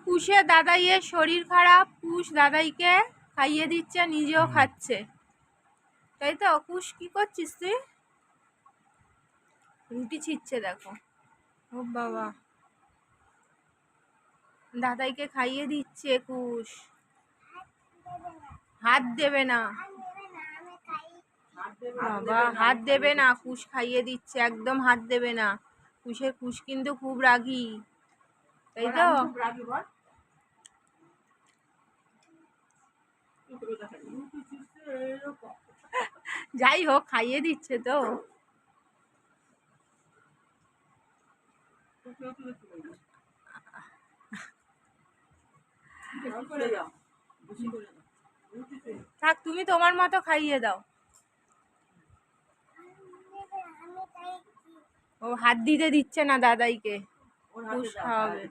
কুশের দাদাইয়ের শরীর খারাপ, কুশ দাদাইকে খাইয়ে দিচ্ছে, নিজেও খাচ্ছে, তাই তো? কুশ কি করছিস তুই? রুটি ছিচ্ছে দেখো। ও বাবা, দাদাইকে খাইয়ে দিচ্ছে কুশ। হাত দেবে না বাবা, হাত দেবে না, কুশ খাইয়ে দিচ্ছে, একদম হাত দেবে না। কুশ কিন্তু খুব রাগী, তাই তো? যাই হোক, খাইয়ে দিচ্ছে তো। থাক, তুমি তোমার মতো খাইয়ে দাও। ও হাত দিতে দিচ্ছে না দাদাইকে, কুশ খাওয়াবে।